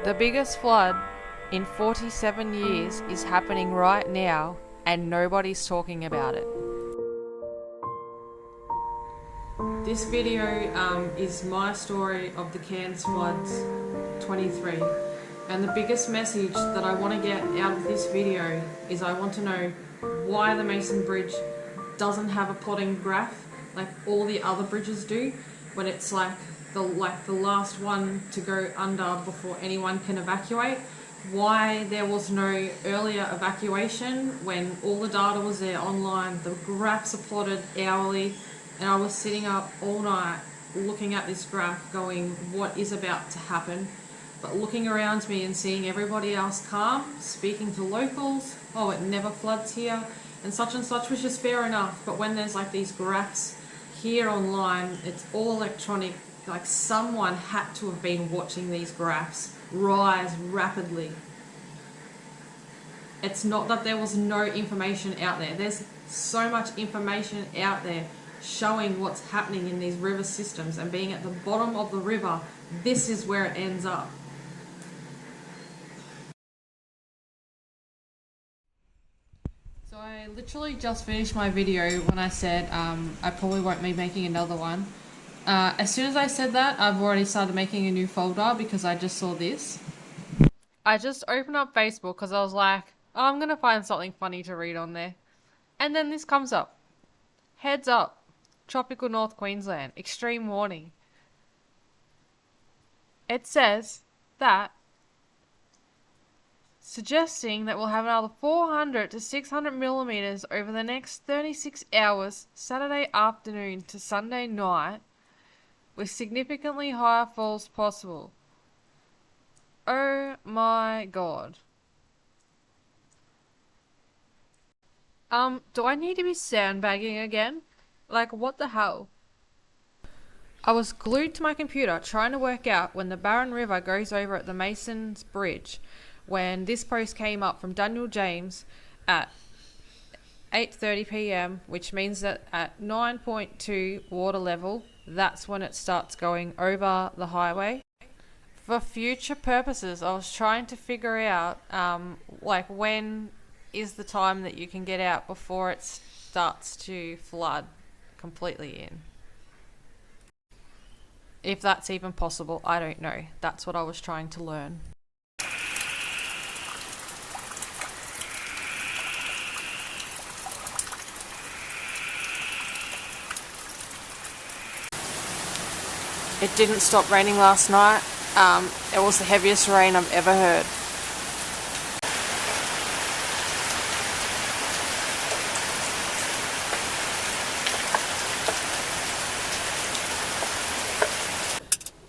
The biggest flood in 47 years is happening right now and nobody's talking about it. This video is my story of the Cairns floods 23, and the biggest message that I want to get out of this video is I want to know why the Mason Bridge doesn't have a plotting graph like all the other bridges do, when it's like the last one to go under before anyone can evacuate. Why there was no earlier evacuation when all the data was there online, the graphs are plotted hourly, and I was sitting up all night looking at this graph going, what is about to happen? But looking around me and seeing everybody else calm, speaking to locals, oh, it never floods here, and such, which is fair enough. But when there's like these graphs here online, it's all electronic, like someone had to have been watching these graphs rise rapidly. It's not that there was no information out there. There's so much information out there showing what's happening in these river systems, and being at the bottom of the river, this is where it ends up. So I literally just finished my video when I said I probably won't be making another one. As soon as I said that, I've already started making a new folder because I just saw this. I just opened up Facebook because I was like, oh, I'm going to find something funny to read on there. And then this comes up. Heads up. Tropical North Queensland. Extreme warning. It says that suggesting that we'll have another 400 to 600 millimeters over the next 36 hours, Saturday afternoon to Sunday night, with significantly higher falls possible. Oh my god. Do I need to be sandbagging again? Like, what the hell? I was glued to my computer trying to work out when the Barron River goes over at the Mason's Bridge, when this post came up from Daniel James at 8:30 p.m, which means that at 9.2 water level, that's when it starts going over the highway. For future purposes, I was trying to figure out like when is the time that you can get out before it starts to flood completely in. If that's even possible, I don't know. That's what I was trying to learn. It didn't stop raining last night. It was the heaviest rain I've ever heard.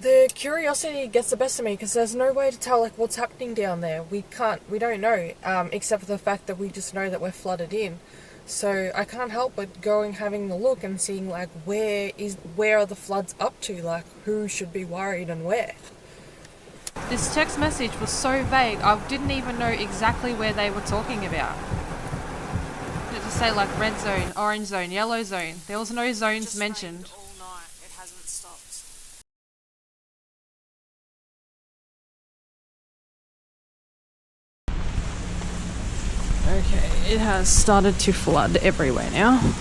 The curiosity gets the best of me because there's no way to tell like what's happening down there. We don't know, except for the fact that we just know that we're flooded in. So I can't help but having a look and seeing like where are the floods up to, like who should be worried and where. This text message was so vague, I didn't even know exactly where they were talking about. It just say like red zone, orange zone, yellow zone. There was no zones mentioned. All night. It hasn't stopped. Okay, it has started to flood everywhere now.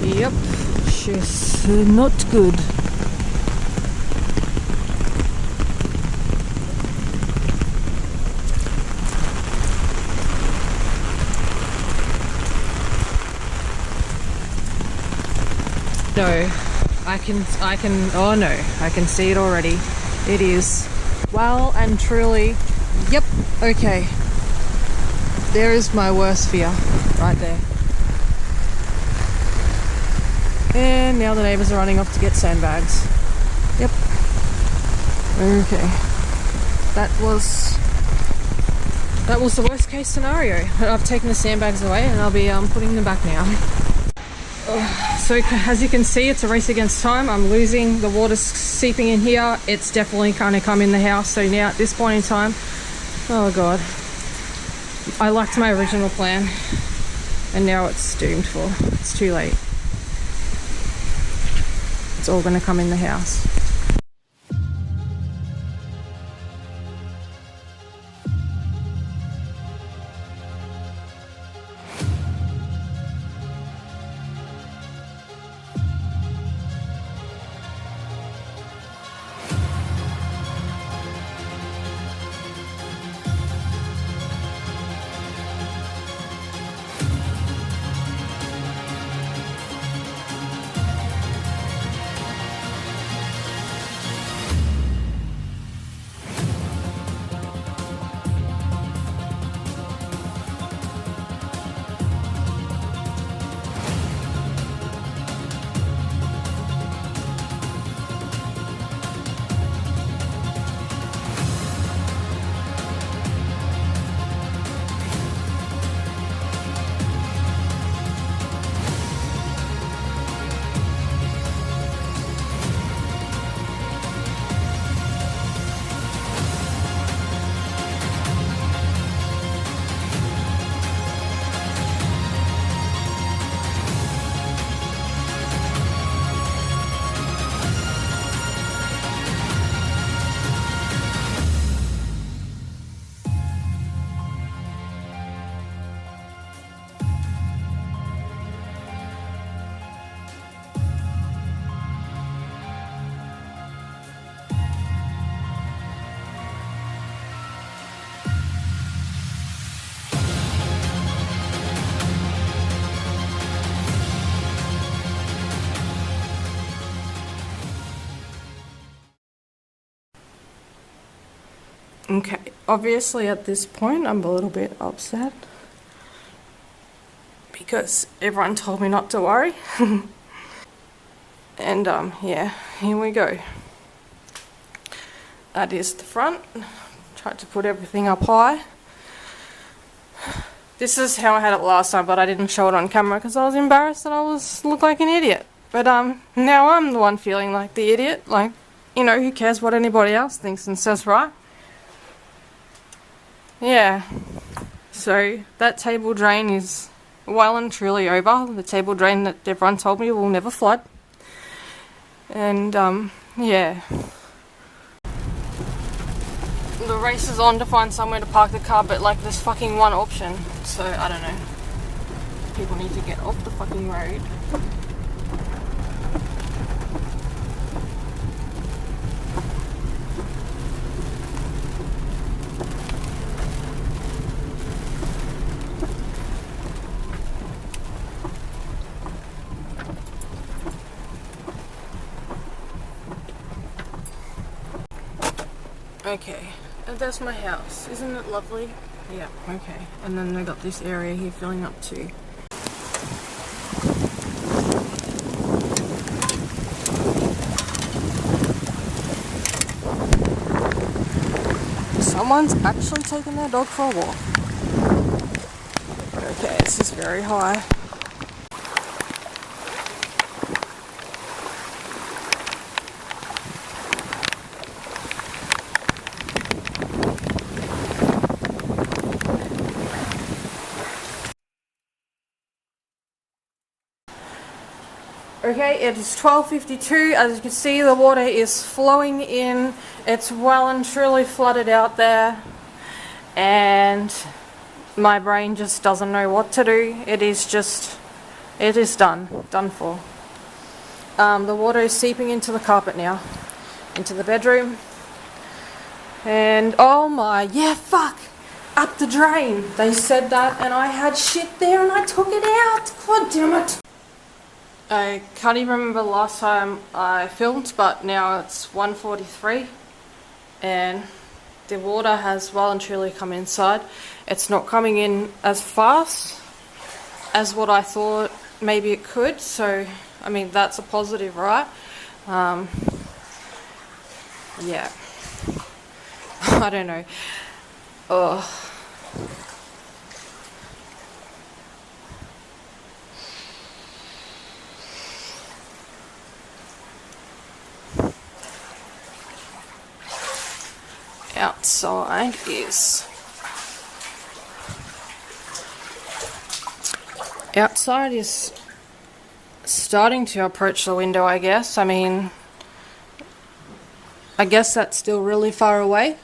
Yep, she's not good. No, oh no, I can see it already. It is well and truly, yep, okay. There is my worst fear, right there. now the neighbours are running off to get sandbags. Yep. Okay. That was the worst case scenario. I've taken the sandbags away and I'll be putting them back now. So as you can see, it's a race against time. I'm losing. The water's seeping in here. It's definitely kind of come in the house. So now at this point in time, oh god, I liked my original plan and now it's doomed for. It's too late. It's all going to come in the house. Okay, obviously at this point I'm a little bit upset because everyone told me not to worry. And yeah, here we go. That is the front. Tried to put everything up high. This is how I had it last time, but I didn't show it on camera because I was embarrassed that I looked like an idiot. But now I'm the one feeling like the idiot. Like, you know, who cares what anybody else thinks and says, right? Yeah, so that table drain is well and truly over. The table drain that everyone told me will never flood. And yeah, the race is on to find somewhere to park the car, but like there's fucking one option. So I don't know, people need to get off the fucking road. Okay, and that's my house. Isn't it lovely? Yeah, okay. And then I got this area here filling up too. Someone's actually taking their dog for a walk. Okay, this is very high. Okay, it is 12:52. As you can see, the water is flowing in. It's well and truly flooded out there. And my brain just doesn't know what to do. It is done for. The water is seeping into the carpet now, into the bedroom. And oh my, yeah, fuck, up the drain. They said that and I had shit there and I took it out. God damn it. I can't even remember the last time I filmed, but now it's 1:43 and the water has well and truly come inside. It's not coming in as fast as what I thought maybe it could, so I mean, that's a positive, right? Yeah. I don't know. Oh. Outside is starting to approach the window, I guess. I mean, I guess that's still really far away.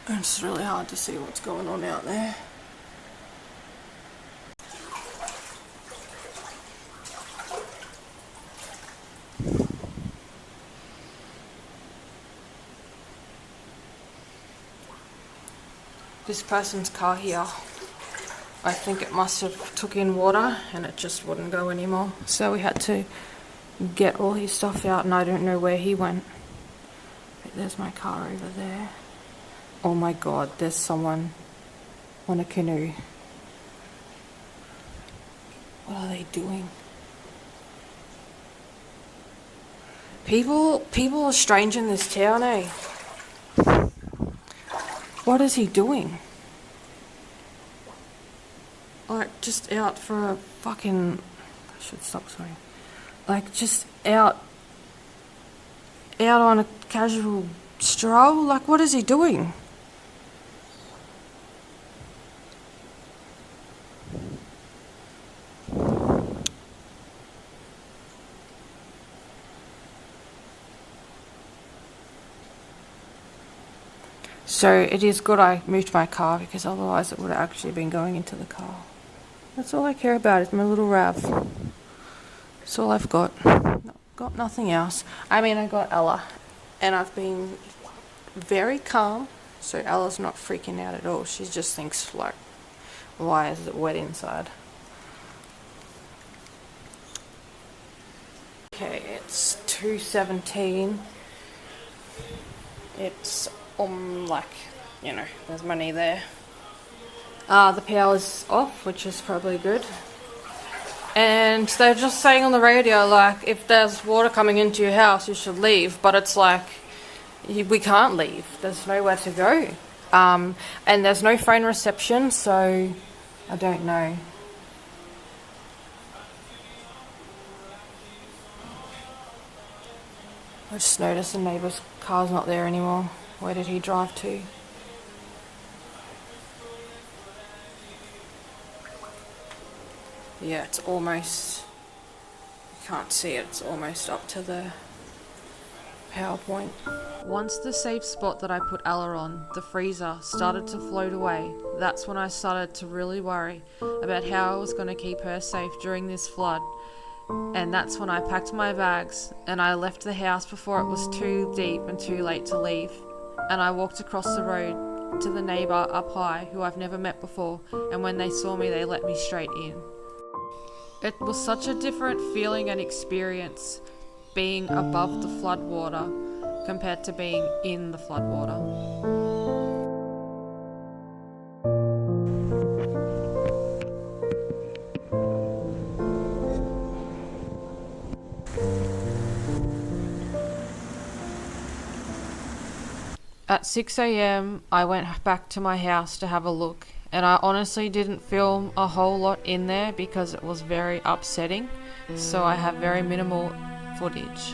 It's really hard to see what's going on out there. This person's car here, I think it must have took in water and it just wouldn't go anymore. So we had to get all his stuff out, and I don't know where he went. But there's my car over there. Oh my god, there's someone on a canoe. What are they doing? People are strange in this town, eh? What is he doing? Like, just out for a fucking... I should stop, sorry. Like, just out on a casual stroll? Like, what is he doing? So it is good I moved my car, because otherwise it would have actually been going into the car. That's all I care about is my little Rav. That's all I've got. Got nothing else. I mean, I got Ella, and I've been very calm, so Ella's not freaking out at all. She just thinks, like, why is it wet inside? Okay, it's 2:17. It's like, you know, there's money there. The power's off, which is probably good. And they're just saying on the radio, like, if there's water coming into your house, you should leave. But it's like, we can't leave. There's nowhere to go. And there's no phone reception, so I don't know. I just noticed the neighbour's car's not there anymore. Where did he drive to? Yeah, it's almost... You can't see it. It's almost up to the power point. Once the safe spot that I put Ella on, the freezer, started to float away, that's when I started to really worry about how I was going to keep her safe during this flood. And that's when I packed my bags and I left the house before it was too deep and too late to leave. And I walked across the road to the neighbour up high who I've never met before, and when they saw me they let me straight in. It was such a different feeling and experience being above the floodwater compared to being in the floodwater. At 6 a.m, I went back to my house to have a look, and I honestly didn't film a whole lot in there because it was very upsetting, so I have very minimal footage.